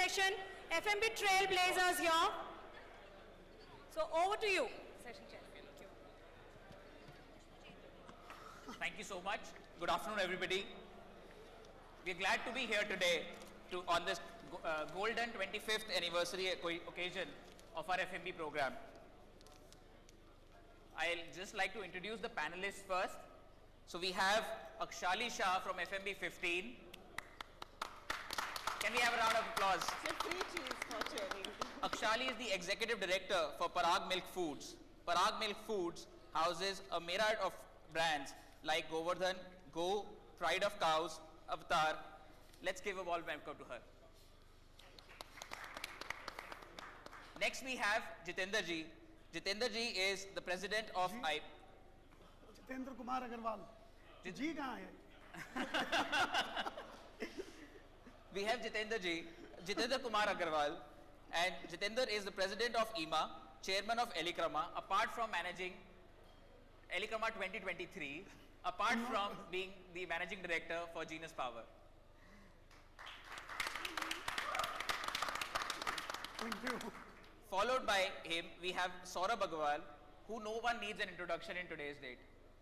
Session, FMB Trailblazers here. So over to you, Session Chair. Thank you so much. Good afternoon, everybody. We are glad to be here today on this golden 25th anniversary occasion of our FMB program. I'll just like to introduce the panelists first. So we have Akshali Shah from FMB 15. Can we have a round of applause? Akshali is the Executive Director for Parag Milk Foods. Parag Milk Foods houses a myriad of brands like Govardhan, Go, Pride of Cows, Avatar. Let's give a warm welcome to her. Next we have Jitendra ji. Jitendra ji is the President of Jitendra Agarwal. Ji kahan hai? We have Jitendra ji, Jitendra Kumar Agarwal, and Jitendra is the President of IMA, Chairman of Elikrama, apart from managing Elikrama 2023, apart from being the Managing Director for Genus Power. Thank you. Followed by him, we have Saurabh Agarwal, who no one needs an introduction in today's date.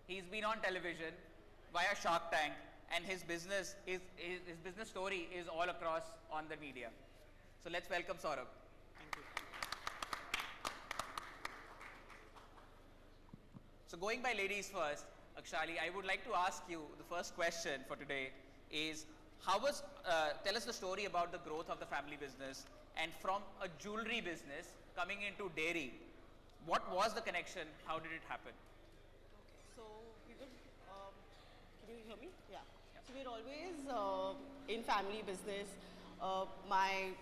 He's been on television via Shark Tank, and his business story is all across on the media. So let's welcome Saurabh. Thank you. So going by ladies first, Akshali, I would like to ask you, the first question for today is, tell us the story about the growth of the family business, and from a jewelry business coming into dairy, what was the connection? How did it happen? Okay, so we would, can you hear me? Yeah. So we're always in family business. My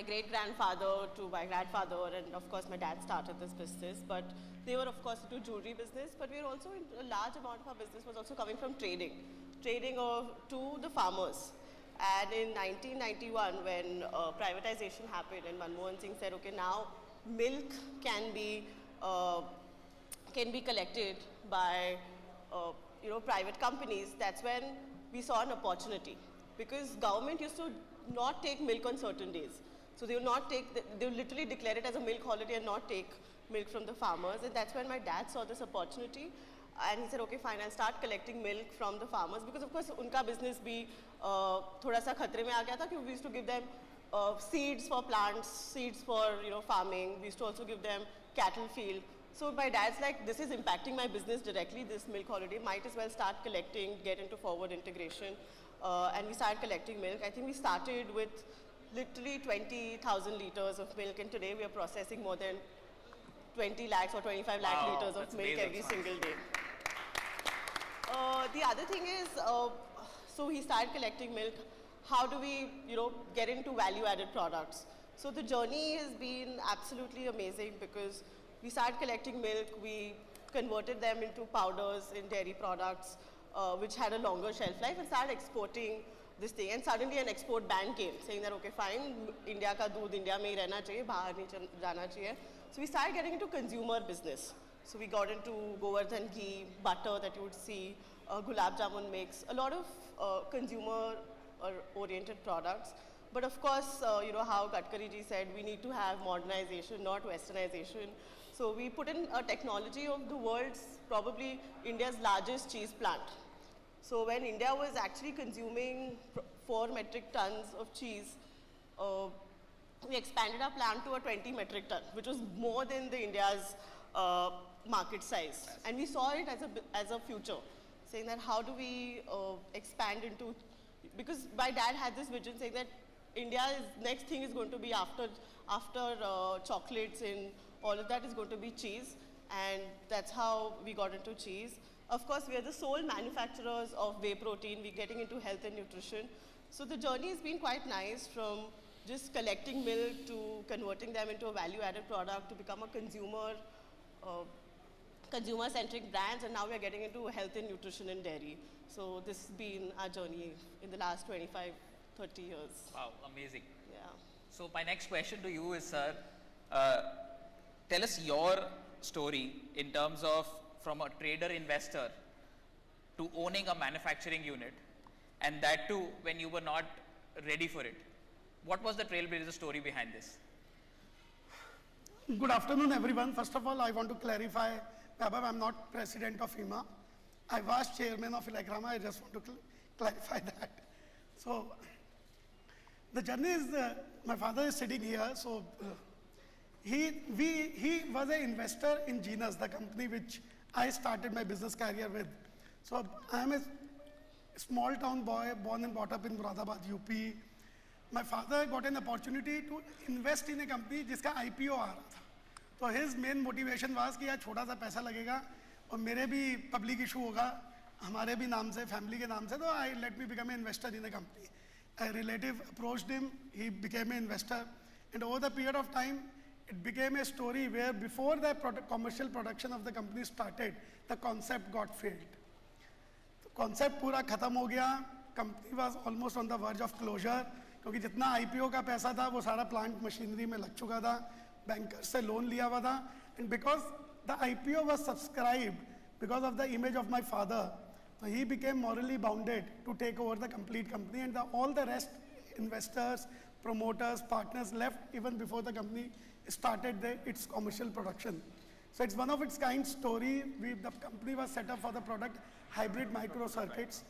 great grandfather to my grandfather, and of course my dad started this business, but they were of course into jewelry business, but we were also a large amount of our business was also coming from trading to the farmers. And in 1991, when privatization happened and Manmohan Singh said, okay, now milk can be collected by private companies, that's when we saw an opportunity. Because government used to not take milk on certain days. So they will literally declare it as a milk holiday and not take milk from the farmers. And that's when my dad saw this opportunity. And he said, okay, fine, I'll start collecting milk from the farmers, because of course unka business bhi thoda sa khatre mein aa gaya tha, because we used to give them seeds for plants, seeds for farming. We used to also give them cattle field. So my dad's like, this is impacting my business directly, this milk holiday, might as well start collecting, get into forward integration. And we started collecting milk. I think we started with literally 20,000 liters of milk, and today we are processing more than 20 lakhs or 25 lakh liters of milk every single day. The other thing is, so he started collecting milk. How do we, get into value-added products? So the journey has been absolutely amazing, because we started collecting milk, we converted them into powders in dairy products, which had a longer shelf life, and started exporting this thing. And suddenly an export ban came, saying that, okay, fine, India ka doodh India mein hi rehna chahiye, bahar nahi jana chahiye. So we started getting into consumer business. So we got into Govardhan ghee, butter that you would see, gulab jamun mix, a lot of consumer-oriented products. But of course, how Gadkari ji said, we need to have modernization, not westernization. So we put in a technology of the world's, probably India's largest cheese plant. So when India was actually consuming 4 metric tons of cheese, we expanded our plant to a 20 metric ton, which was more than the India's market size. And we saw it as a future, saying that how do we expand into, because my dad had this vision saying that India's next thing is going to be after chocolates and all of that is going to be cheese, and that's how we got into cheese. Of course, we are the sole manufacturers of whey protein. We're getting into health and nutrition. So the journey has been quite nice, from just collecting milk to converting them into a value-added product to become a consumer-centric brands, and now we're getting into health and nutrition and dairy. So this has been our journey in the last 25, 30 years. Wow, amazing. Yeah. So my next question to you is, sir, tell us your story in terms of from a trader investor to owning a manufacturing unit, and that too when you were not ready for it. what was the Trailblazer story behind this? Good afternoon, everyone. First of all, I want to clarify, Vaibhav, I'm not president of FEMA. I was chairman of Elecrama. I just want to clarify that. So, the journey is, my father is sitting here. So, he was an investor in Genus, the company which I started my business career with. So, I am a small town boy, born and brought up in Viraasat, UP. My father got an opportunity to invest in a company जिसका IPO आ रहा था. तो his main motivation was कि यार छोटा सा पैसा लगेगा और मेरे भी public issue होगा, हमारे भी नाम से, family के नाम से, तो let me become an investor in a company. A relative approached him, he became an investor, and over the period of time, it became a story where before the commercial production of the company started, the concept got failed. The concept पूरा खत्म हो गया, company was almost on the verge of closure. क्योंकि जितना IPO का पैसा था वो सारा प्लांट मशीनरी में लग चुका था, बैंकर से लोन लिया हुआ था, and because the IPO was subscribed because of the image of my father, so he became morally bounded to take over the complete company, and all the rest investors, promoters, partners left even before the company started its commercial production. So it's one of its kind story. The company was set up for the product hybrid micro circuits.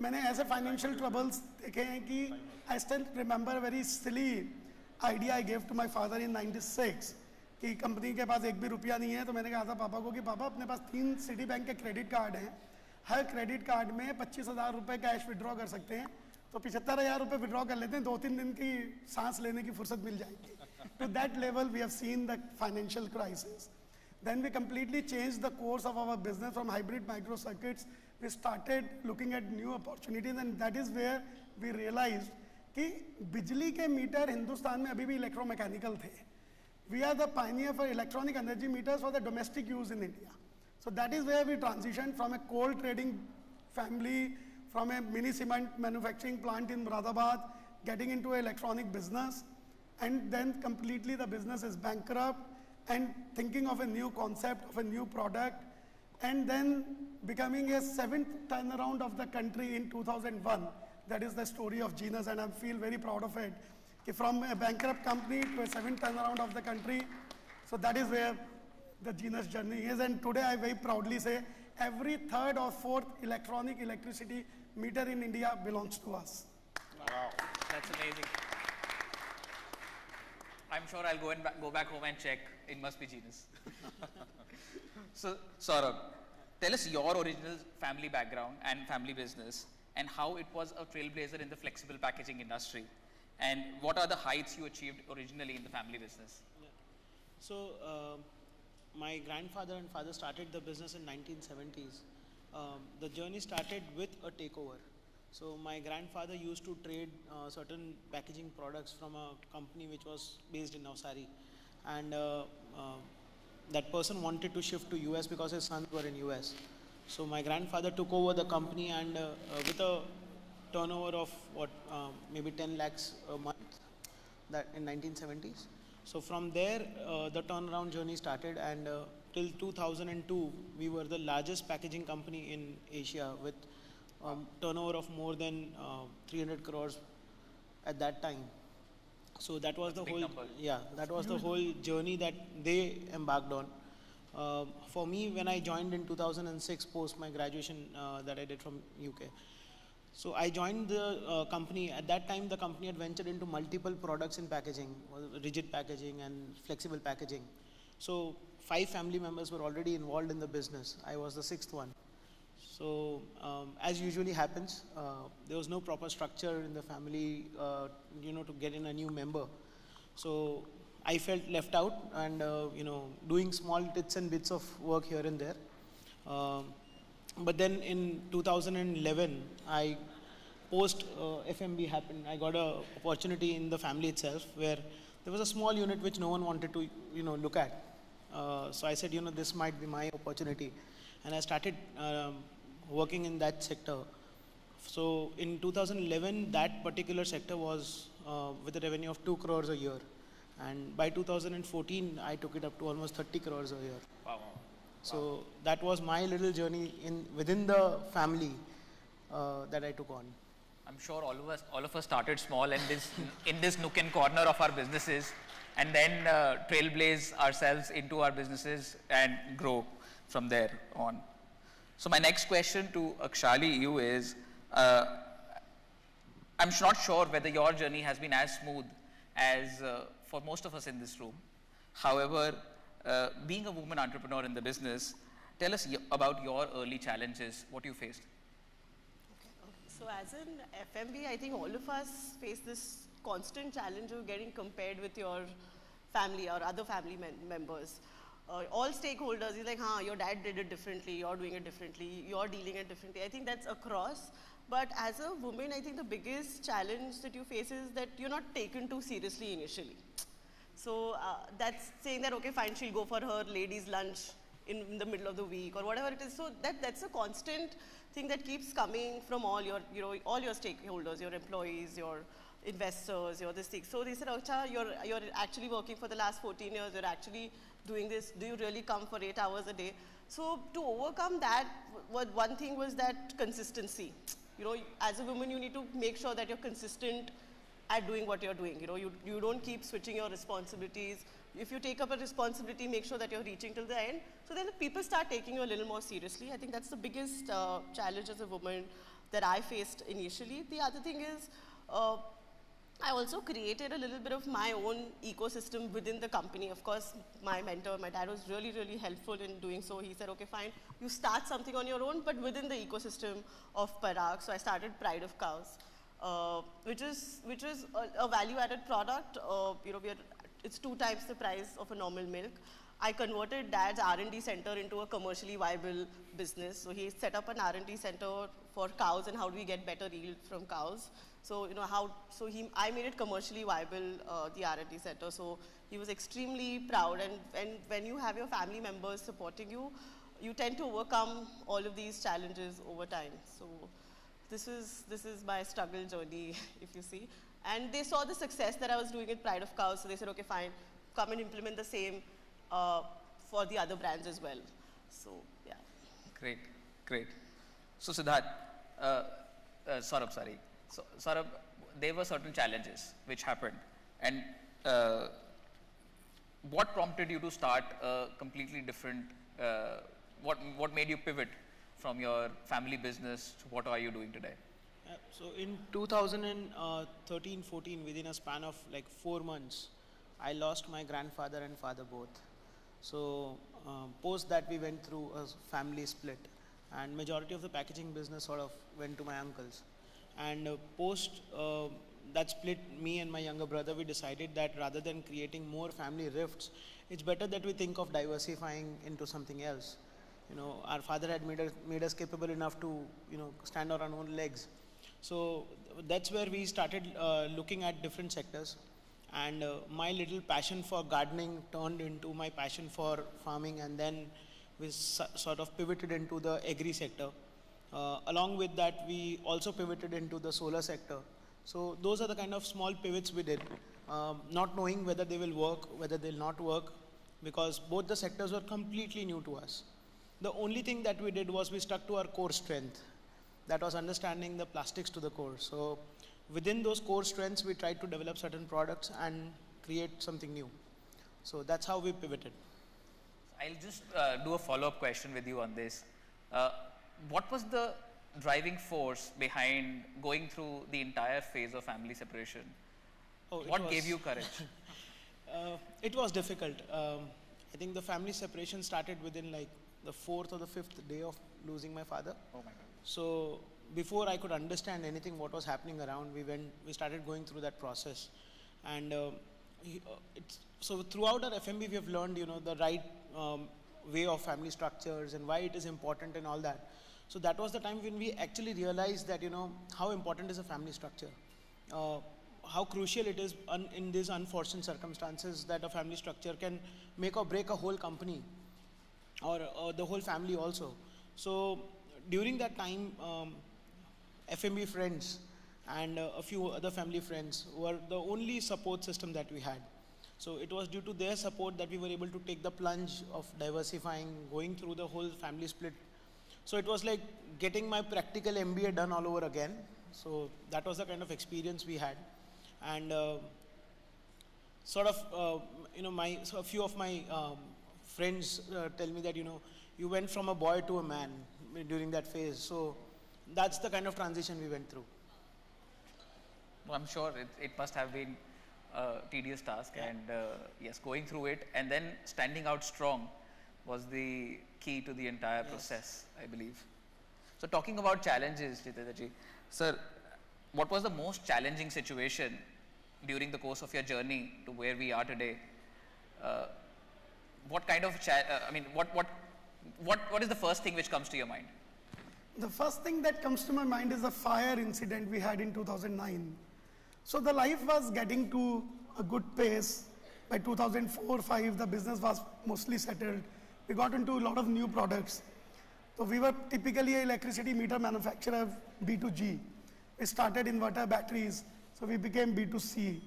मैंने ऐसे financial troubles देखे हैं कि I still remember very silly idea I gave to my father in 96 कि company के पास एक भी रुपया नहीं है. तो मैंने कहा था पापा को कि पापा अपने पास 3 सिटी बैंक के क्रेडिट कार्ड हैं, हर क्रेडिट कार्ड में 25,000 रुपये कैश विड्रॉ कर सकते हैं, तो 75,000 रुपये विड्रॉ कर लेते हैं, 2-3 दिन की सांस लेने की फुर्सत मिल जाएगी. To that level we have seen the financial crisis. Then we completely changed the course of our business from hybrid micro circuits. We started looking at new opportunities, and that is where we realized कि बिजली के metre Hindustan में अभी भी electromechanical थे. We are the pioneer for electronic energy meters for the domestic use in India. So that is where we transitioned from a coal trading family, from a mini cement manufacturing plant in Muradabad, getting into electronic business, and then completely the business is bankrupt, and thinking of a new concept, of a new product, and then becoming a 7th turnaround of the country in 2001. That is the story of Genus, and I feel very proud of it. From a bankrupt company to a 7th turnaround of the country, so that is where the Genus journey is. And today I very proudly say every 3rd or 4th electricity meter in India belongs to us. Wow, that's amazing. I'm sure I'll go back home and check. It must be Genus. So, Saurabh, tell us your original family background and family business, and how it was a trailblazer in the flexible packaging industry, and what are the heights you achieved originally in the family business? Yeah. So, my grandfather and father started the business in 1970s. The journey started with a takeover. So my grandfather used to trade certain packaging products from a company which was based in Navsari, and that person wanted to shift to US because his sons were in US. So my grandfather took over the company, and with a turnover of maybe 10 lakhs a month, that in 1970s. So from there the turnaround journey started, and till 2002 we were the largest packaging company in Asia with turnover of more than 300 crores at that time. So that was the whole number. Yeah, that was the whole journey that they embarked on. For me, when I joined in 2006 post my graduation that I did from UK, so I joined the company. At that time the company had ventured into multiple products in packaging, rigid packaging and flexible packaging. So 5 family members were already involved in the business. I was the 6th one. So as usually happens, there was no proper structure in the family, to get in a new member. So I felt left out, and doing small bits and bits of work here and there. But then in 2011, post FMB happened. I got an opportunity in the family itself, where there was a small unit which no one wanted to look at. So I said, this might be my opportunity, and I started working in that sector. So in 2011, that particular sector was with a revenue of 2 crores a year, and by 2014 I took it up to almost 30 crores a year. Wow. So that was my little journey within the family that I took on. I'm sure all of us started small and in this nook and corner of our businesses, and then trailblaze ourselves into our businesses and grow from there on. So my next question to Akshali, you is, I'm not sure whether your journey has been as smooth as for most of us in this room. However, being a woman entrepreneur in the business, tell us about your early challenges, what you faced. So as an FMB, I think all of us face this constant challenge of getting compared with your family or other family members. All stakeholders, you're like, your dad did it differently, you're doing it differently, you're dealing it differently. I think that's across. But as a woman, I think the biggest challenge that you face is that you're not taken too seriously initially. So that's saying that, okay, fine, she'll go for her ladies' lunch in the middle of the week or whatever it is. So that's a constant thing that keeps coming from all your stakeholders, your employees, your investors, your this thing. So they said, Acha, you're actually working for the last 14 years, you're actually doing this, do you really come for 8 hours a day? So to overcome that, one thing was that consistency. As a woman, you need to make sure that you're consistent at doing what you're doing. You don't keep switching your responsibilities. If you take up a responsibility, make sure that you're reaching till the end. So then the people start taking you a little more seriously. I think that's the biggest challenge as a woman that I faced initially. The other thing is, I also created a little bit of my own ecosystem within the company. Of course, my mentor, my dad was really, really helpful in doing so. He said, okay, fine, you start something on your own, but within the ecosystem of Parag. So I started Pride of Cows, which is a value-added product. It's 2 times the price of a normal milk. I converted Dad's R&D center into a commercially viable business. So he set up an R&D center for cows and how do we get better yield from cows. So I made it commercially viable, the R&D center. So he was extremely proud. And when you have your family members supporting you, you tend to overcome all of these challenges over time. So this is my struggle journey, if you see. And they saw the success that I was doing at Pride of Cows. So they said, okay, fine, come and implement the same for the other brands as well. So, yeah. Great. So Siddharth, Saurabh, sorry. So Saurabh, there were certain challenges which happened, and what prompted you to start a completely different, what made you pivot from your family business to what are you doing today? So in 2013-14, within a span of like 4 months, I lost my grandfather and father both. So post that we went through a family split, and majority of the packaging business sort of went to my uncles. And post that split, me and my younger brother, we decided that rather than creating more family rifts, it's better that we think of diversifying into something else. Our father had made us capable enough to, stand on our own legs. So that's where we started looking at different sectors. And my little passion for gardening turned into my passion for farming, and then we sort of pivoted into the agri sector. Along with that, we also pivoted into the solar sector. So those are the kind of small pivots we did, not knowing whether they will work, whether they'll not work, because both the sectors were completely new to us. The only thing that we did was we stuck to our core strength. That was understanding the plastics to the core. So within those core strengths, we tried to develop certain products and create something new. So that's how we pivoted. I'll just do a follow-up question with you on this. What was the driving force behind going through the entire phase of family separation? What gave you courage? It was difficult. I think the family separation started within like the 4th or the 5th day of losing my father. Oh my God. So before I could understand anything what was happening around, we started going through that process. And so throughout our FMB, we have learned, the right way of family structures and why it is important and all that. So that was the time when we actually realized that, how important is a family structure. How crucial it is in these unfortunate circumstances that a family structure can make or break a whole company or the whole family also. So during that time, FMB friends and a few other family friends were the only support system that we had. So it was due to their support that we were able to take the plunge of diversifying, going through the whole family split. So it was like getting my practical MBA done all over again, So that was the kind of experience we had. And so a few of my friends tell me that, you went from a boy to a man during that phase. So that's the kind of transition we went through. Well, I'm sure it must have been a tedious task, and yes, going through it and then standing out strong was the key to the entire process, I believe. So talking about challenges, Jitendra ji, sir, what was the most challenging situation during the course of your journey to where we are today? What kind of, what is the first thing which comes to your mind? The first thing that comes to my mind is the fire incident we had in 2009. So the life was getting to a good pace. By 2004-05, the business was mostly settled. We got into a lot of new products. So we were typically an electricity meter manufacturer, B2G. We started inverter batteries, so we became B2C.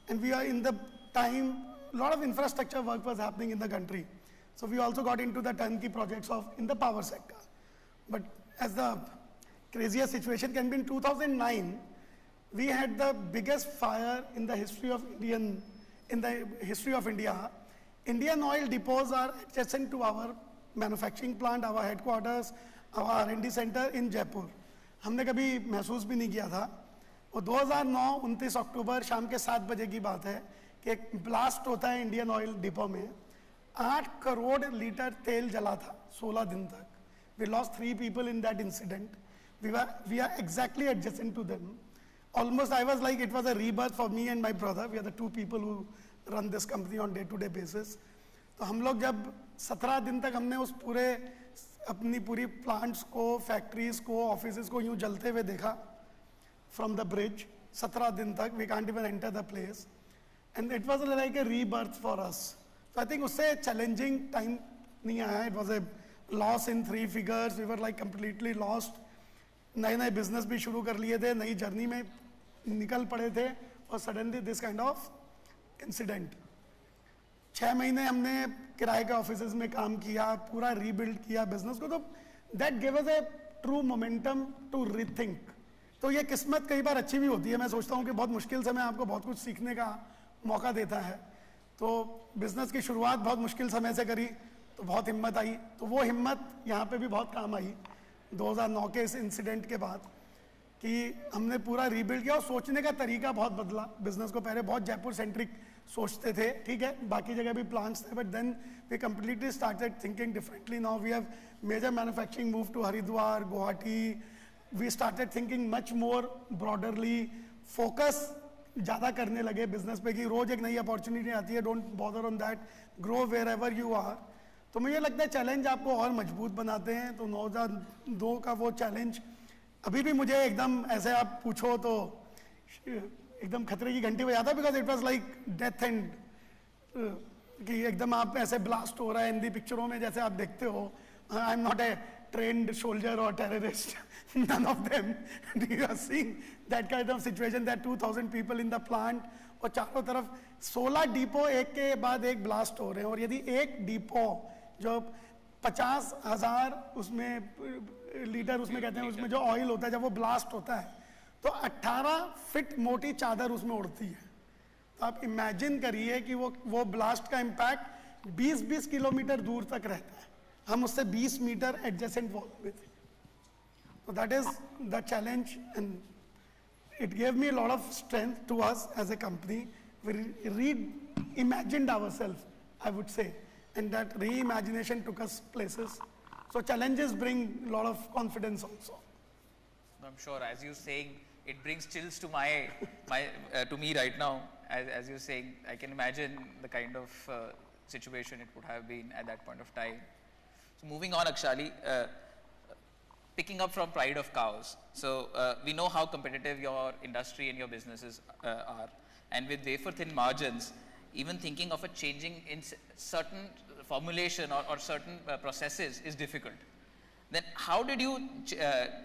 And we are in the time, a lot of infrastructure work was happening in the country. So we also got into the turnkey projects in the power sector. But as the craziest situation can be, in 2009, we had the biggest fire in the history of India. Indian oil depots are adjacent to our manufacturing plant, our headquarters, our R&D center in Jaipur. हमने कभी महसूस भी नहीं किया था. वो 2009 29 अक्टूबर शाम के 7 बजे की बात है कि एक ब्लास्ट होता है इंडियन ऑयल डिपो में. 8 करोड़ लीटर तेल जला था 16 दिन तक. We lost 3 people in that incident. We are exactly adjacent to them. Almost, I was like, it was a rebirth for me and my brother. We are the 2 people who run this company on day-to-day basis. तो हम लोग जब 17 दिन तक हमने उस अपनी पूरी प्लांट्स को, फैक्ट्रीज को, ऑफिसेज को यूं जलते हुए देखा from the bridge. 17 दिन तक we can't even enter the place, and it was like a rebirth for us. So I think उससे challenging time नहीं आया. It was a loss in 3 figures. We were like completely lost. नए business भी शुरू कर लिए थे, नई जर्नी में निकल पड़े थे, और suddenly this kind of incident. 6 महीने हमने किराए के ऑफिसेज में काम किया, पूरा रीबिल्ड किया बिजनेस को. तो that give us a true momentum to rethink. तो ये किस्मत कई बार अच्छी भी होती है. मैं सोचता हूँ कि बहुत मुश्किल समय आपको बहुत कुछ सीखने का मौका देता है. तो बिजनेस की शुरुआत बहुत मुश्किल समय से करी, तो बहुत हिम्मत आई. तो वो हिम्मत यहाँ पे भी बहुत काम आई 2009 के इस इंसिडेंट के बाद, कि हमने पूरा रीबिल्ड किया. और सोचने का तरीका बहुत बदला बिजनेस को. पहले बहुत जयपुर सेंट्रिक सोचते थे, ठीक है, बाकी जगह भी प्लांट्स थे, but then we completely started thinking differently. Now we have major manufacturing move to Haridwar, Guwahati. We started thinking much more broadly. Focus ज़्यादा करने लगे बिजनेस पे, कि रोज एक नई अपॉर्चुनिटी आती है, don't bother on that, grow wherever you are. तो मुझे लगता है चैलेंज आपको और मजबूत बनाते हैं. तो 2002 का वो चैलेंज अभी भी मुझे एकदम ऐसे आप पूछो तो एकदम खतरे की घंटी बजाता, because it was like death and, कि एकदम आप ऐसे ब्लास्ट हो रहा है हिंदी पिक्चरों में जैसे आप देखते हो. I am not a trained soldier और terrorist, none of them. You are seeing that kind of situation, that 2000 people in the plant, और चारों तरफ 16 डिपो एक के बाद एक ब्लास्ट हो रहे हैं. और यदि एक डिपो जो 50,000 उसमें लीटर उसमें कहते हैं, उसमें जो ऑयल होता है, जब वो ब्लास्ट होता है तो 18 फीट मोटी चादर उसमें उड़ती है. तो आप इमेजिन करिए कि वो ब्लास्ट का इम्पैक्ट 20-20 किलोमीटर दूर तक रहता है. हम उससे 20 मीटर एडजेसेंट वॉल में थे. So that is the challenge, and it gave me a lot of strength to us as a company. We reimagined ourselves, I would say, and that reimagination took us places. So challenges bring a lot of confidence also. I'm sure, as you're saying, it brings chills to to me right now. As you're saying, I can imagine the kind of situation it would have been at that point of time. So moving on, Akshali, picking up from pride of cows. So we know how competitive your industry and your businesses are, and with wafer thin margins, even thinking of a changing in certain formulation or certain processes is difficult. Then how did you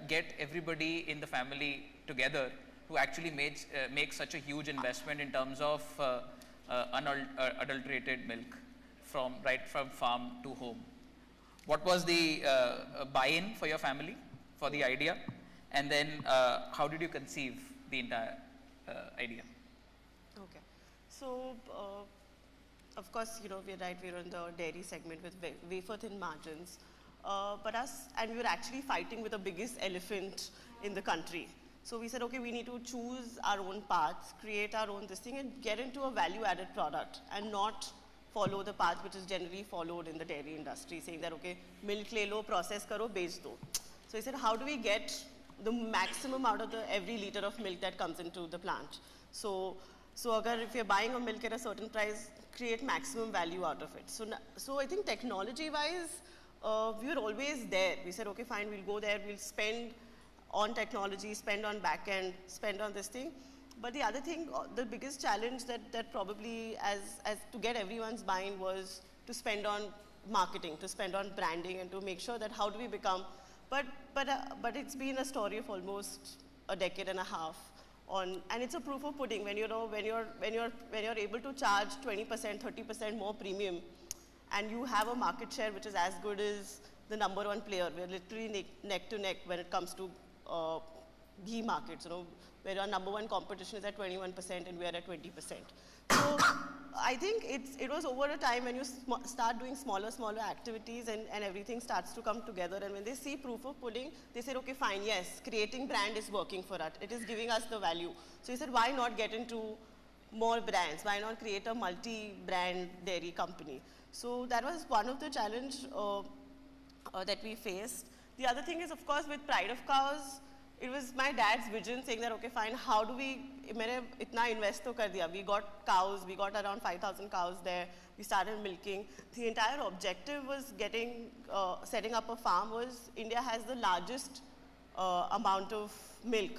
get everybody in the family together to actually make such a huge investment in terms of unadulterated milk right from farm to home? What was the buy-in for your family for the idea? and then how did you conceive the entire idea? Okay. So, of course, you know, we're right, we're in the dairy segment with wafer thin margins. And we were actually fighting with the biggest elephant in the country. So we said, okay, we need to choose our own paths, create our own this thing, and get into a value-added product and not follow the path which is generally followed in the dairy industry, saying that, okay, milk le lo, process karo, bech do. So he said, how do we get the maximum out of every liter of milk that comes into the plant? So if you're buying a milk at a certain price, create maximum value out of it. So I think technology-wise, we were always there. We said, okay, fine, we'll go there, we'll spend on technology, spend on back-end, spend on this thing. But the other thing, the biggest challenge that probably as to get everyone's buy-in was to spend on marketing, to spend on branding, and to make sure that how do we become, but it's been a story of almost a decade and a half and it's a proof of pudding when you're able to charge 20%, 30% more premium, and you have a market share which is as good as the #1 player. We're literally neck to neck when it comes to ghee markets, you know, where our #1 competition is at 21% and we are at 20%. So I think it was over a time when you start doing smaller activities and everything starts to come together, and when they see proof of pudding, they said, okay, fine, yes, creating brand is working for us. It is giving us the value. So he said, why not get into more brands? Why not create a multi-brand dairy company? So that was one of the challenge that we faced. The other thing is, of course, with Pride of Cows, it was my dad's vision saying that, okay, fine, how do we, मैंने इतना invest तो कर दिया. We got cows, we got around 5,000 cows there. We started milking. The entire objective was setting up a farm was India has the largest amount of milk,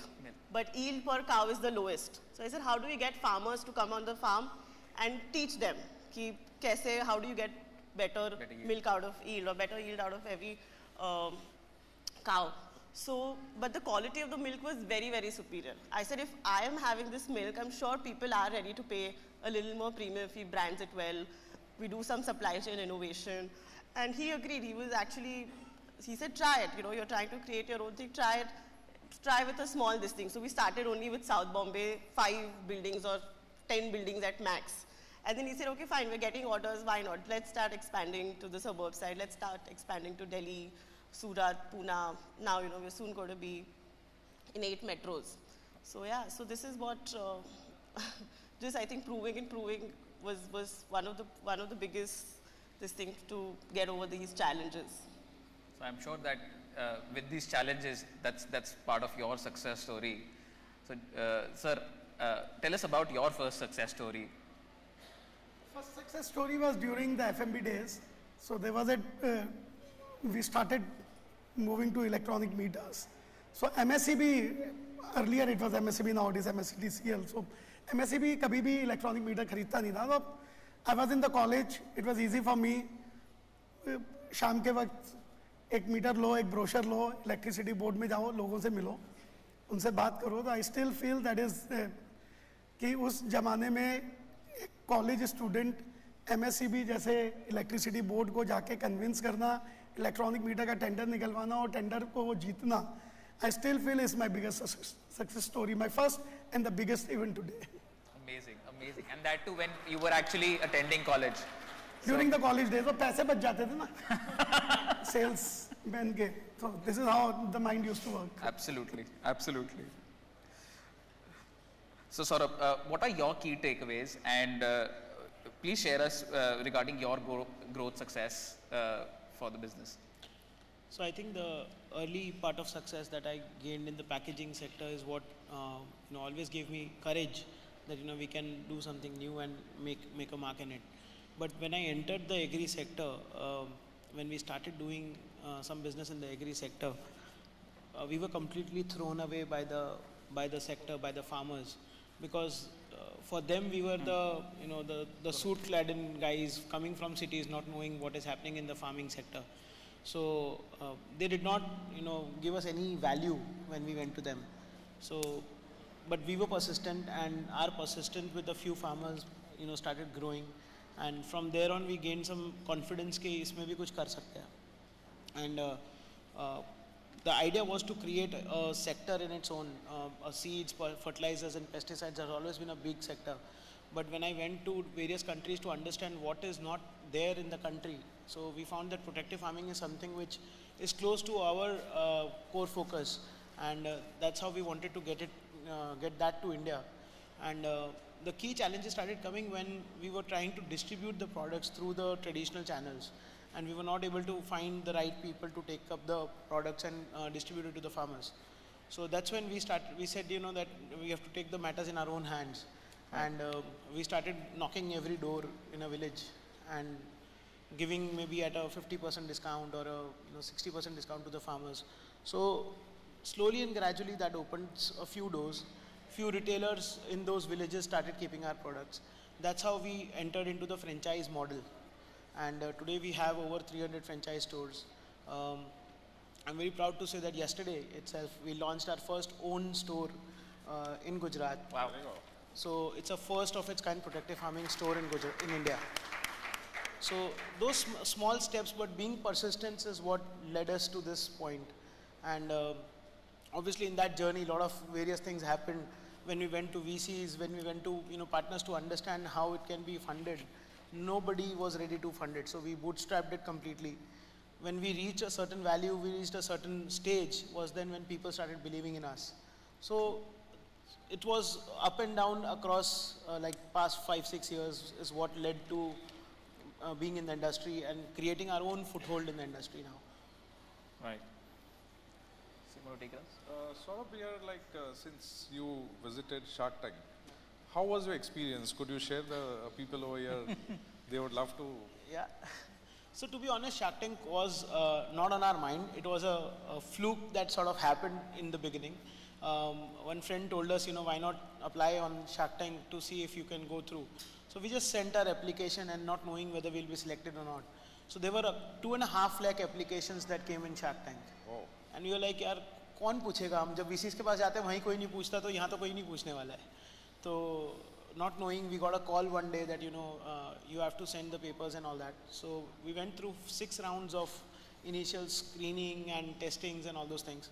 but yield per cow is the lowest. So I said, how do we get farmers to come on the farm and teach them कि कैसे, how do you get better milk out of yield or better yield out of every cow. So, but the quality of the milk was very, very superior. I said, if I am having this milk, I'm sure people are ready to pay a little more premium if he brands it well. We do some supply chain innovation. And he agreed. He said, try it. You know, you're trying to create your own thing, try it. Try with a small this thing. So we started only with South Bombay, 5 buildings or 10 buildings at max. And then he said, okay, fine, we're getting orders, why not? Let's start expanding to the suburb side. Let's start expanding to Delhi, Surat, Pune. Now, you know, we're soon going to be in 8 metros. So yeah, so this is what, just I think proving was one of the biggest thing to get over these challenges. So I'm sure that with these challenges, that's part of your success story. So, sir, tell us about your first success story. First success story was during the FMB days. So there was we started moving to electronic meters. So MSCB, earlier it was MSCB, nowadays MSCDCL. So MSCB कभी भी electronic meter खरीदता नहीं था. So I was in the college. It was easy for me. शाम के वक्त एक metre लो, एक ब्रोशर लो, इलेक्ट्रिसिटी बोर्ड में जाओ, लोगों से मिलो, उनसे बात करो. तो I still feel that is कि उस जमाने में एक कॉलेज स्टूडेंट MSCB जैसे इलेक्ट्रिसिटी बोर्ड को जाके कन्विंस करना, इलेक्ट्रॉनिक मीटर का टेंडर निकलवाना और टेंडर को वो जीतना, I still feel is my biggest success story, my first and the biggest even today. Amazing, amazing. And that too when you were actually attending college. During the college days, वो पैसे बच जाते थे ना, salesman के. So this is how the mind used to work. Absolutely, absolutely. So Saurabh, what are your key takeaways, and please share us regarding your growth success for the business. So I think the early part of success that I gained in the packaging sector is what always gave me courage that we can do something new and make a mark in it. But when I entered the agri sector, when we started doing some business in the agri sector, we were completely thrown away by the sector, by the farmers, because for them we were the suit-clad guys coming from cities, not knowing what is happening in the farming sector. So they did not give us any value when we went to them. So, but we were persistent, and our persistence with a few farmers started growing, and from there on we gained some confidence कि इसमें भी कुछ कर सकते हैं. And the idea was to create a sector in its own. Seeds, fertilizers and pesticides has always been a big sector. But when I went to various countries to understand what is not there in the country, so we found that protective farming is something which is close to our core focus, and that's how we wanted to get that to India. And the key challenges started coming when we were trying to distribute the products through the traditional channels, and we were not able to find the right people to take up the products and distribute it to the farmers. So that's when we said, that we have to take the matters in our own hands. And we started knocking every door in a village and giving maybe at a 50% discount or a 60% discount to the farmers. So slowly and gradually that opens a few doors. Few retailers in those villages started keeping our products. That's how we entered into the franchise model. And today we have over 300 franchise stores. I'm very proud to say that yesterday itself we launched our first own store in Gujarat. Wow. So it's a first of its kind protective farming store in Gujarat, in India. So those small steps, but being persistent is what led us to this point. And obviously in that journey, a lot of various things happened when we went to VCs, when we went to partners to understand how it can be funded. Nobody was ready to fund it, so we bootstrapped it completely. When we reached a certain value, we reached a certain stage, was then when people started believing in us. So it was up and down across like past 5-6 years is what led to being in the industry and creating our own foothold in the industry now. Right. Simon, take us. Saurabh, here, since you visited Shark Tank, how was your experience? Could you share the people over here? They would love to. Yeah. So to be honest, Shark Tank was not on our mind. It was a fluke that sort of happened in the beginning. One friend told us, why not apply on Shark Tank to see if you can go through. So we just sent our application and not knowing whether we'll be selected or not. So there were 2.5 lakh applications that came in Shark Tank. Oh. And we were like, यार कौन पूछेगा? हम जब VCs के पास जाते हैं वहीं कोई नहीं पूछता, तो यहाँ तो कोई नहीं पूछने वाला है. So not knowing, we got a call one day that you have to send the papers and all that. So we went through 6 rounds of initial screening and testings and all those things.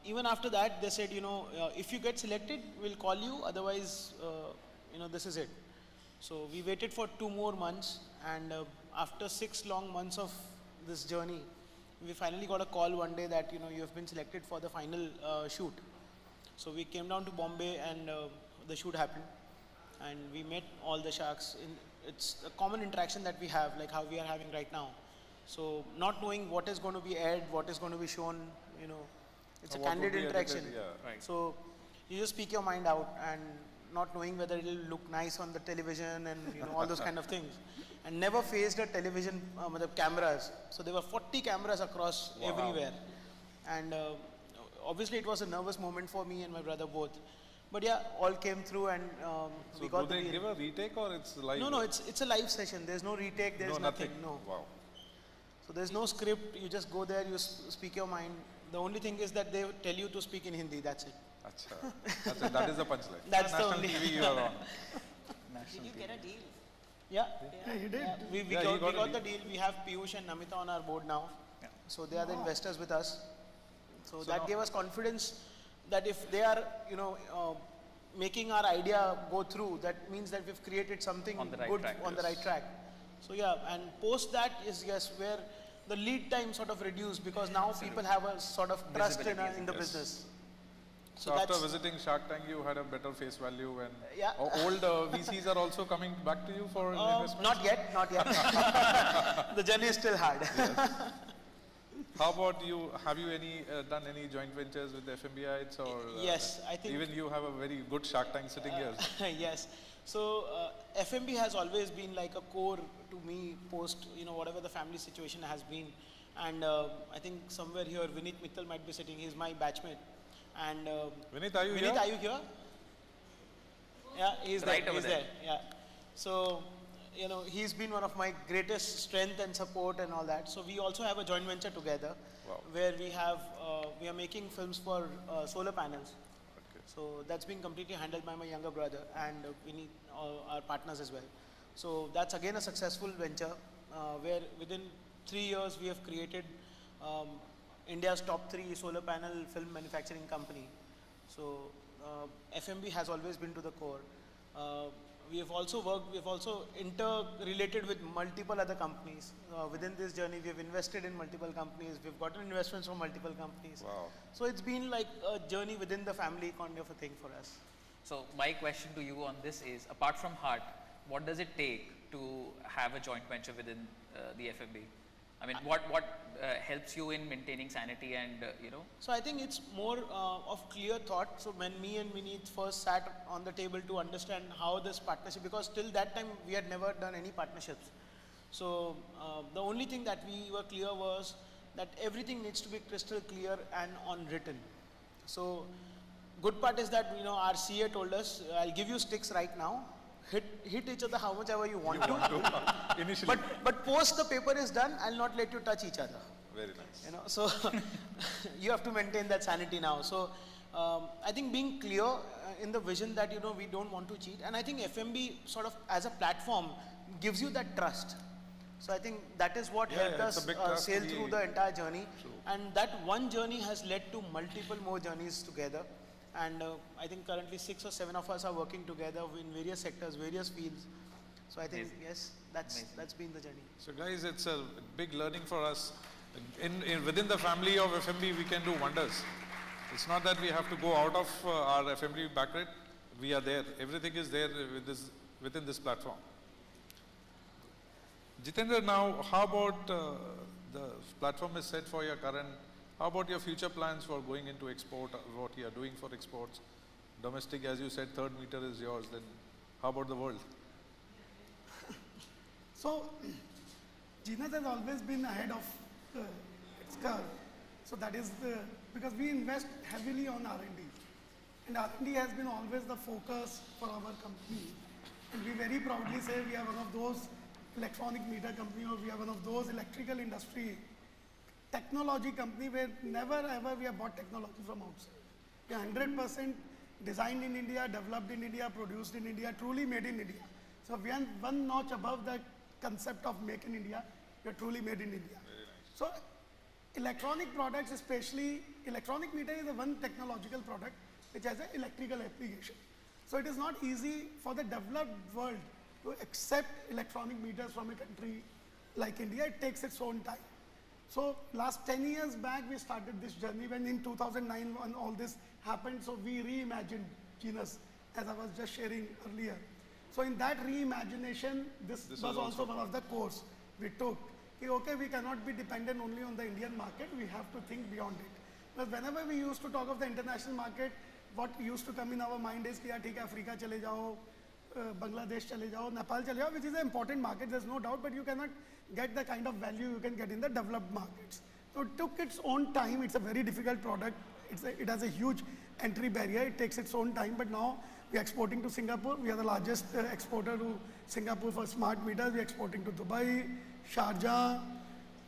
Even after that, they said, if you get selected, we'll call you. Otherwise, this is it. So we waited for 2 more months, and after 6 long months of this journey, we finally got a call one day that you have been selected for the final shoot. So we came down to Bombay, and the shoot happened, and we met all the sharks. It's a common interaction that we have, like how we are having right now. So not knowing what is going to be aired, what is going to be shown, it's a candid interaction. Yeah. Right. So you just speak your mind out, and not knowing whether it will look nice on the television and all those kind of things. And never faced a television with the cameras. So there were 40 cameras across everywhere. And obviously it was a nervous moment for me and my brother both. But yeah, all came through, and So we got do the they deal. give a retake or it's live? No, it's a live session. There's no retake, there's nothing. No. Wow. So there's no script. You just go there, you speak your mind. The only thing is that they tell you to speak in Hindi, that's it. Acha. That is the punchline. That's the National only- TV you are on. Did you get a deal? Yeah. Yeah, he did. Yeah, we Yeah, he got a got the deal. We have Piyush and Namita on our board now. Yeah. So they are the investors with us. So, So that now- gave us confidence that if they are, making our idea go through, that means that we've created something On the right good track, on the right track. So yeah, and post that is where the lead time sort of reduced, because now people have a sort of trust Visibility, in the yes. business. So after that's- visiting Shark Tank, you had a better face value, and Yeah. old VCs are also coming back to you for investment. Not yet. The journey is still hard. How about you? Have you done any joint ventures with the FMBites or? Yes, I think- even you have a very good Shark Tank sitting here. Yes. So FMB has always been like a core to me post, whatever the family situation has been. And I think somewhere here, Vineet Mittal might be sitting. He's my batchmate. And Vineet, are you Vineet, here? are you here? Yeah, he's Right there. over He's there. there. Yeah. So, he's been one of my greatest strength and support and all that. So we also have a joint venture together, Wow. where we are making films for solar panels. Okay. So that's being completely handled by my younger brother, and we need our partners as well. So that's again a successful venture where within 3 years we have created India's top 3 solar panel film manufacturing company. So FMB has always been to the core. We have also interrelated with multiple other companies. Within this journey, we have invested in multiple companies. We've gotten investments from multiple companies. Wow. So it's been like a journey within the family kind of a thing for us. So my question to you on this is, apart from heart, what does it take to have a joint venture within the FMB? I mean, what helps you in maintaining sanity and, you know? So I think it's more of clear thought. So when me and Vineet first sat on the table to understand how this partnership, because till that time we had never done any partnerships. So the only thing that we were clear was that everything needs to be crystal clear and on written. So good part is that, you know, our CA told us, I'll give you sticks right now. Hit each other how much ever you want to. Initially. But post the paper is done, I'll not let you touch each other. Very nice. You know, so you have to maintain that sanity now. So I think being clear in the vision that, you know, we don't want to cheat, and I think FMB sort of as a platform gives you that trust. So I think that is what helped us sail through the entire journey. True. And that one journey has led to multiple more journeys together. And I think currently 6 or 7 of us are working together in various sectors, various fields. So I think, yes, that's been the journey. So guys, it's a big learning for us. Within the family of FMB, we can do wonders. It's not that we have to go out of our FMB backrate. We are there. Everything is there within this platform. Jitendra, now how about the platform is set for your current, how about your future plans for going into export, what you are doing for exports? Domestic, as you said, third meter is yours, then how about the world? So, Genus has always been ahead of its curve. So that is because we invest heavily on R&D. And R&D has been always the focus for our company. And we very proudly say we are one of those electronic meter company, or we are one of those electrical industry technology company where never ever we have bought technology from outside. We are 100% designed in India, developed in India, produced in India, truly made in India. So we are one notch above the concept of make in India. We are truly made in India. So electronic products, especially electronic meter, is the one technological product which has an electrical application. So it is not easy for the developed world to accept electronic meters from a country like India. It takes its own time. So last 10 years back, we started this journey when in 2009 when all this happened. So we reimagined Genus, as I was just sharing earlier. So in that reimagination, this was also one of the course we took. Okay, we cannot be dependent only on the Indian market. We have to think beyond it. Because whenever we used to talk of the international market, what used to come in our mind is, yeah, ठीक है, Africa चले जाओ, Bangladesh चले जाओ, Nepal चले जाओ, which is an important market, there's no doubt, but you cannot get the kind of value you can get in the developed markets. So it took its own time. It's a very difficult product. It has a huge entry barrier. It takes its own time, but now we are exporting to Singapore. We are the largest exporter to Singapore for smart meters. We are exporting to Dubai, Sharjah,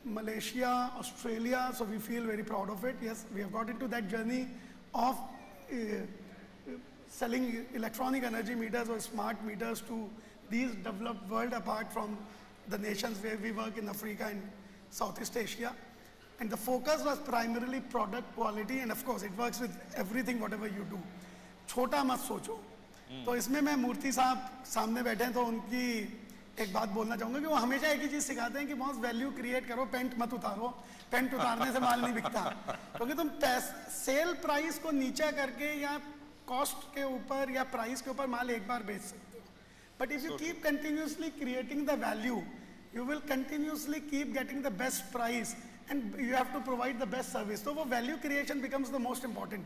Malaysia, Australia. So we feel very proud of it. Yes, we have got into that journey of selling electronic energy meters or smart meters to these developed world, apart from the nations where we work in Africa and Southeast Asia. And the focus was primarily product quality, and of course it works with everything whatever you do. छोटा मत सोचो. तो इसमें मैं मूर्ति साहब सामने बैठे हैं, तो उनकी एक बात बोलना चाहूँगा कि वो हमेशा एक ही चीज़ सिखाते हैं कि बहुत वैल्यू क्रिएट करो, पेंट मत उतारो, पेंट उतारने से माल नहीं बिकता, क्योंकि तुम सेल प्राइस को नीचा करके या कॉस्ट के ऊपर या प्राइस के ऊपर माल एक बार बेच सकते हो. But if you keep continuously creating the value, you will continuously keep getting the best price, and you have to provide the best service. So वो value creation becomes the most important.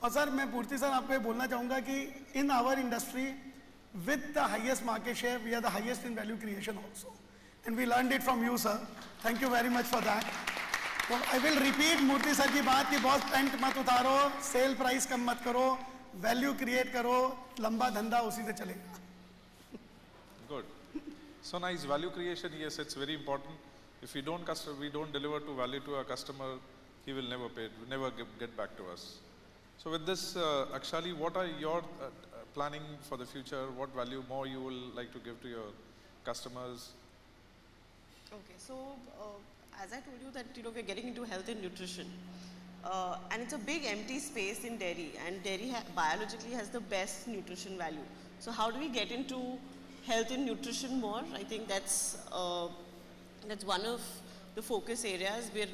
और sir मैं पूर्ति sir आपको ये बोलना चाहूँगा कि in our industry, with the highest market share, we are the highest in value creation also. And we learned it from you, sir. Thank you very much for that. So I will repeat Murthy sir की बात कि बहुत paint मत उतारो, sale price कम मत करो, value create करो, लंबा धंधा उसी से चलेगा. Good. So nice. Value creation, yes, it's very important. If we don't deliver to value to our customer, he will never pay, never get back to us. So with this, Akshali, what are your planning for the future? What value more you will like to give to your customers? Okay, so as I told you that, we're getting into health and nutrition. And it's a big empty space in dairy, and dairy biologically has the best nutrition value. So how do we get into health and nutrition more? I think that's one of the focus areas. We're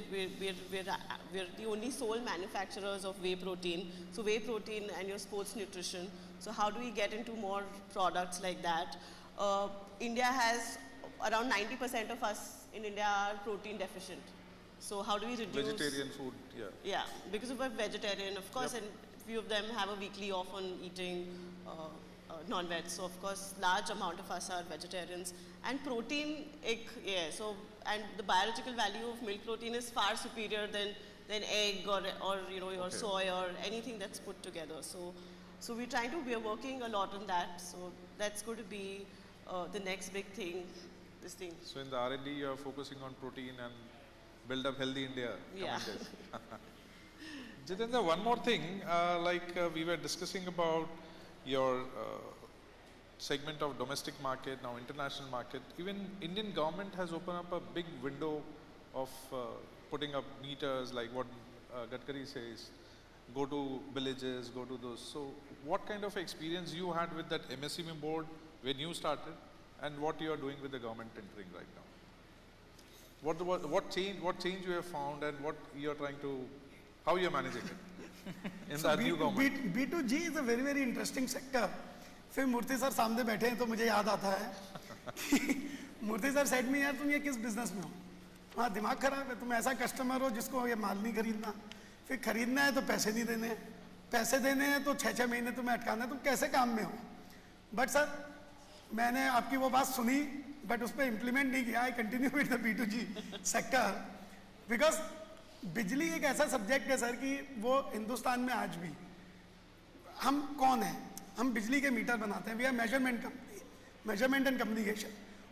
the only sole manufacturers of whey protein. So whey protein and your sports nutrition. So how do we get into more products like that? India has around 90% of us in India are protein deficient. So how do we reduce? Vegetarian food, yeah. Yeah, because we're vegetarian, of course, and few of them have a weekly off on eating non-veg. So of course, large amount of us are vegetarians. And protein, so, and the biological value of milk protein is far superior than egg or your soy or anything that's put together. So we're working a lot on that. So that's going to be the next big thing, this thing. So in the R&D, you are focusing on protein and build up healthy India. Yeah. Jitendra, one more thing, we were discussing about your segment of domestic market, now international market. Even Indian government has opened up a big window of putting up meters, like what Gadkari says, go to villages, go to those. So what kind of experience you had with that MSME board when you started, and what you are doing with the government entering right now? What change you have found, and what you are trying to, how you are managing it in so that new government? B2G is a very, very interesting sector. फिर मूर्ति sir सामने बैठे हैं तो मुझे याद आता है कि मूर्ति सर सेड में, यार तुम ये किस बिजनेस में हो, तुम्हारा दिमाग खराब है, तुम ऐसा कस्टमर हो जिसको ये माल नहीं खरीदना, फिर खरीदना है तो पैसे नहीं देने, पैसे देने हैं तो 6-6 महीने तुम्हें अटकाना है, तुम कैसे काम में हो? बट सर मैंने आपकी वो बात सुनी, बट उस पर इम्प्लीमेंट नहीं किया. I continue with the B2G sector because बिजली एक ऐसा सब्जेक्ट है सर कि वो हिंदुस्तान में आज भी, हम कौन हैं, हम बिजली के मीटर बनाते हैं, we are measurement company, measurement and communication.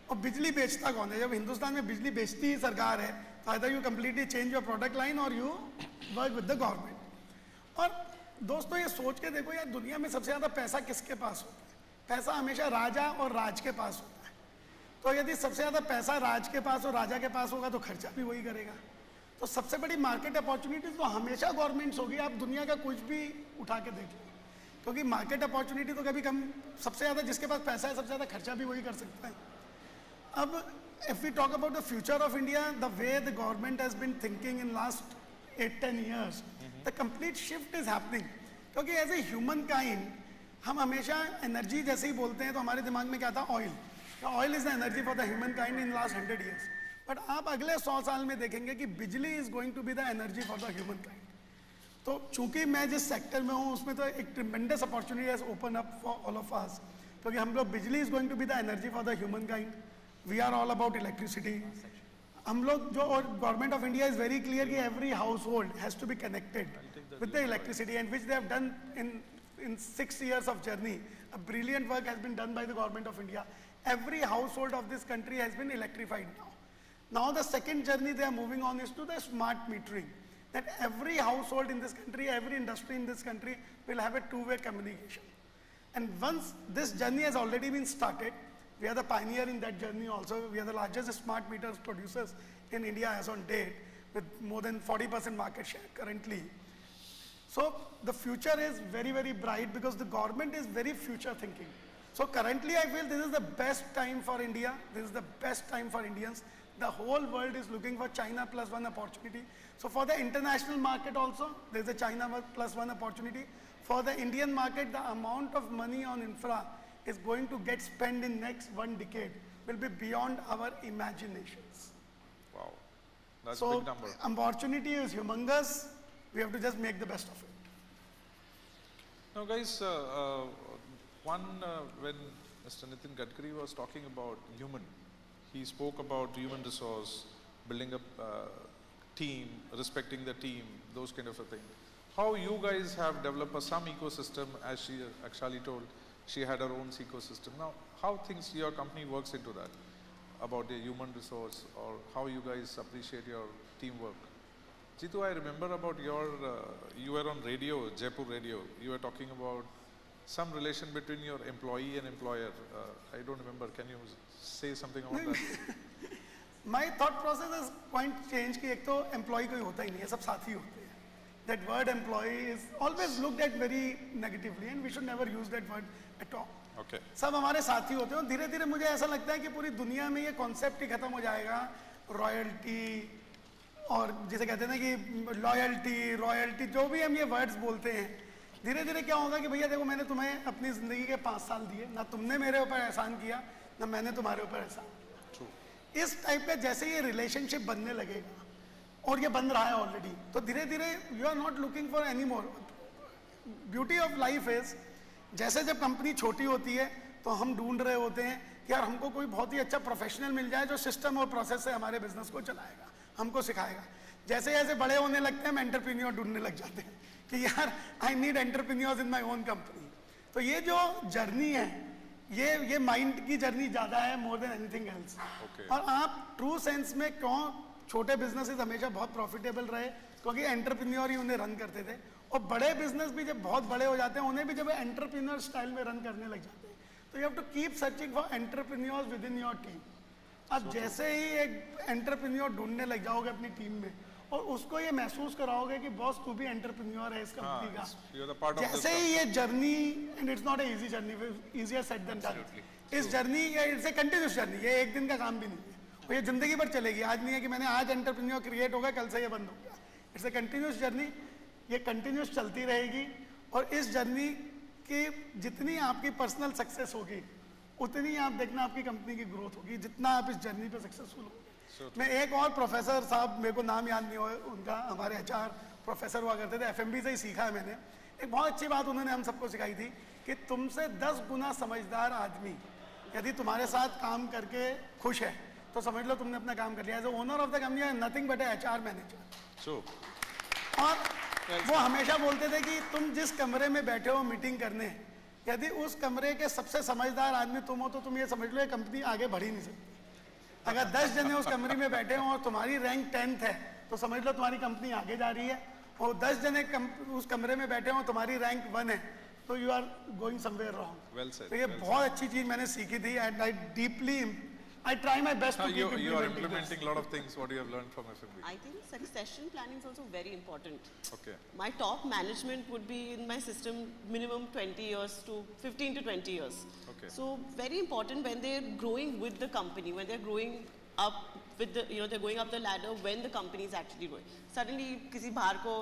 और बिजली बेचता कौन है? जब हिंदुस्तान में बिजली बेचती ही सरकार है, तो either you completely change your product line और you work with the government. और दोस्तों ये सोच के देखो यार, दुनिया में सबसे ज़्यादा पैसा किसके पास होता है? पैसा हमेशा राजा और राज के पास होता है. तो यदि सबसे ज़्यादा पैसा राज के पास और राजा के पास होगा तो खर्चा भी वही करेगा. तो सबसे बड़ी मार्केट अपॉर्चुनिटीज तो हमेशा गवर्नमेंट्स होगी. आप दुनिया का कुछ भी उठा के देख लो, क्योंकि मार्केट अपॉर्चुनिटी तो कभी कम, सबसे ज़्यादा जिसके पास पैसा है सबसे ज़्यादा खर्चा भी वही कर सकता है. अब if we talk about the future of India, the way the government has been thinking in last 8-10 years, the complete shift is happening. क्योंकि एज ए ह्यूमन काइंड हम हमेशा एनर्जी जैसे ही बोलते हैं तो हमारे दिमाग में क्या था? Oil. Oil is the energy for the human kind in last 100 years. But आप अगले 100 साल में देखेंगे कि बिजली is going to be the energy for the human kind. तो चूंकि मैं जिस सेक्टर में हूँ उसमें तो एक tremendous opportunity has open up for all of us, क्योंकि हम लोग, बिजली is going to be the energy for the human kind. We are all about electricity. हम लोग जो, और government of India is very clear कि every household has to be connected with the electricity, and which they have done in 6 years of journey. A brilliant work has been done by the government of India. Every household of this country has been electrified now. Now the second journey they are moving on is to the smart metering. That every household in this country, every industry in this country will have a two-way communication. And once this journey has already been started, we are the pioneer in that journey also. We are the largest smart meters producers in India as on date, with more than 40% market share currently. So the future is very, very bright because the government is very future thinking. So currently I feel this is the best time for India. This is the best time for Indians. The whole world is looking for China plus one opportunity. So for the international market also, there is a China plus one opportunity. For the Indian market, the amount of money on infra is going to get spent in next 1 decade will be beyond our imaginations. Wow, that's so a big number. Opportunity is humongous. We have to just make the best of it. Now guys, when Mr. Nitin Gadkari was talking about human, he spoke about human resource, building up team, respecting the team, those kind of a thing. How you guys have developed some ecosystem, as Akshali told, she had her own ecosystem. Now, how things your company works into that, about the human resource, or how you guys appreciate your teamwork? Jitu, I remember about your, you were on radio, Jaipur radio. You were talking about some relation between your employee and employer. I don't remember. Can you say something about that? My thought process is quite changed कि एक तो employee कोई होता ही नहीं है, सब साथी होते हैं. That word employee is always looked at very negatively and we should never use that word at all. Okay. सब हमारे साथी होते हैं. धीरे धीरे मुझे ऐसा लगता है कि पूरी दुनिया में ये कॉन्सेप्ट ही खत्म हो जाएगा. रॉयल्टी और जिसे कहते हैं ना कि रॉयल्टी जो भी हम ये वर्ड्स बोलते हैं, धीरे धीरे क्या होगा कि भैया देखो मैंने तुम्हें अपनी ज़िंदगी के 5 साल दिए, ना तुमने मेरे ऊपर एहसान किया ना मैंने तुम्हारे ऊपर एहसान किया. इस टाइप का जैसे ये रिलेशनशिप बनने लगेगा और ये बन रहा है ऑलरेडी, तो धीरे धीरे you are not looking for any more. Beauty of life is जैसे जब कंपनी छोटी होती है तो हम ढूंढ रहे होते हैं कि यार हमको कोई बहुत ही अच्छा प्रोफेशनल मिल जाए जो सिस्टम और प्रोसेस से हमारे बिजनेस को चलाएगा, हमको सिखाएगा. जैसे जैसे बड़े होने लगते हैं हम एंटरप्रेन्योर ढूंढने लग जाते हैं कि यार I need entrepreneurs in my own company. तो ये जो जर्नी है ये माइंड की जर्नी ज़्यादा है मोर देन एनीथिंग एल्स. और आप ट्रू सेंस में क्यों छोटे बिजनेसेस हमेशा बहुत प्रॉफिटेबल रहे, क्योंकि एंटरप्रेन्योर ही उन्हें रन करते थे. और बड़े बिजनेस भी जब बहुत बड़े हो जाते हैं उन्हें भी जब एंटरप्रेन्योर स्टाइल में रन करने लग जाते हैं, तो you have to keep searching for entrepreneurs within your team. आप जैसे ही एक एंटरप्रेन्योर ढूंढने लग जाओगे अपनी टीम में और उसको ये महसूस कराओगे कि बॉस तू भी एंटरप्रेन्योर है इस कंपनी का, जैसे ही ये journey, and it's not a easy journey, easier said than done. इस journey it's a continuous journey, ये एक दिन का काम भी नहीं है और ये जिंदगी भर चलेगी. आज नहीं है कि मैंने आज एंटरप्रेन्योर क्रिएट होगा कल से ये बंद हो गया. इट्स ए कंटिन्यूस जर्नी, ये कंटिन्यूस चलती रहेगी. और इस जर्नी की जितनी आपकी पर्सनल सक्सेस होगी उतनी आप देखना आपकी कंपनी की ग्रोथ होगी, जितना आप इस जर्नी पे सक्सेसफुल होंगे. मैं एक और प्रोफेसर साहब, मेरे को नाम याद नहीं हो उनका, हमारे HR प्रोफेसर हुआ करते थे, FMB से ही सीखा है मैंने. एक बहुत अच्छी बात उन्होंने हम सबको सिखाई थी कि तुमसे 10 गुना समझदार आदमी यदि तुम्हारे साथ काम करके खुश है तो समझ लो तुमने अपना काम कर लिया. As owner of the company nothing but a HR manager. और वो हमेशा बोलते थे कि तुम जिस कमरे में बैठे हो मीटिंग करने, यदि उस कमरे के सबसे समझदार आदमी तुम हो तो तुम ये समझ लो ये कंपनी आगे बढ़ ही नहीं सकती. अगर 10 जने उस कमरे में बैठे हो और तुम्हारी रैंक 10th है तो समझ लो तुम्हारी कंपनी आगे जा रही है. और 10 जने उस कमरे में बैठे हो तुम्हारी रैंक 1 है तो you are going somewhere wrong. तो ये बहुत अच्छी चीज मैंने सीखी थी and I deeply I try my best to keep you are implementing a lot of things what you have learned from FMB. I think succession planning is also very important. Okay. My top management would be in my system minimum 20 years to 15 to 20 years. Okay. So very important when they're growing with the company, when they're growing up with the, they're going up the ladder when the company is actually growing. Suddenly किसी बाहर को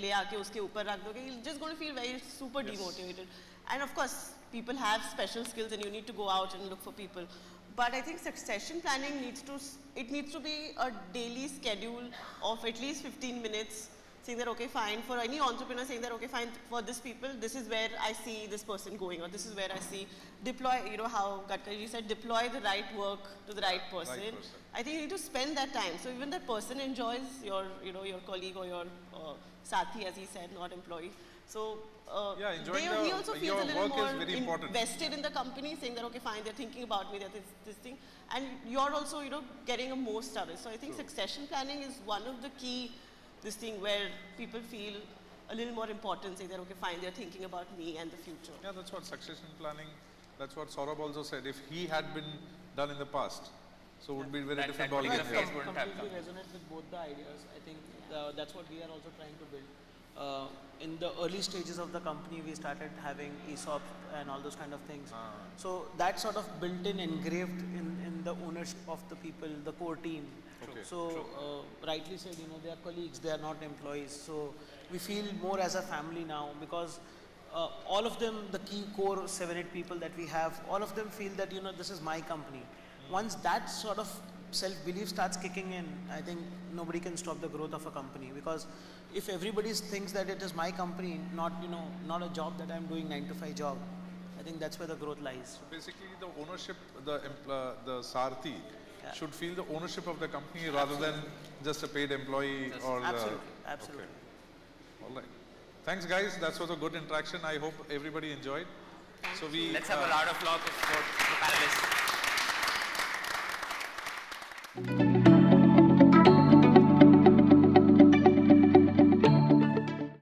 ले आके उसके ऊपर रख दोगे, you're just going to feel very super demotivated. And of course people have special skills and you need to go out and look for people. But I think succession planning needs to be a daily schedule of at least 15 minutes, saying that okay fine, for any entrepreneur saying that okay fine, for this people this is where I see this person going, or this is where I see deploy, how Gadkari said, deploy the right work to the right person. I think you need to spend that time so even that person enjoys your your colleague or your sathi, as he said, not employee. So he also feels a little more invested in the company, saying that okay fine, they're thinking about me, that is this thing, and you're also getting a most out of it. So I think succession planning is one of the key this thing where people feel a little more important, saying that okay fine, they're thinking about me and the future. Yeah, that's what succession planning, that's what Saurabh also said. If he had been done in the past, so would be very different ball game. I completely resonate with both the ideas. I think that's what we are also trying to build. In the early stages of the company, we started having ESOP and all those kind of things. So that sort of built in, engraved in the ownership of the people, the core team. Okay. So rightly said, they are colleagues, they are not employees. So we feel more as a family now because all of them, the key core 7-8 people that we have, all of them feel that this is my company. Once that sort of self-belief starts kicking in, I think nobody can stop the growth of a company, because if everybody thinks that it is my company, not not a job that I'm doing 9-to-5 job, I think that's where the growth lies. So basically the ownership, the Sarthi should feel the ownership of the company rather than just a paid employee or Absolutely. Okay. All right. Thanks guys, that was a good interaction. I hope everybody enjoyed. So let's have a round of applause for the panelists.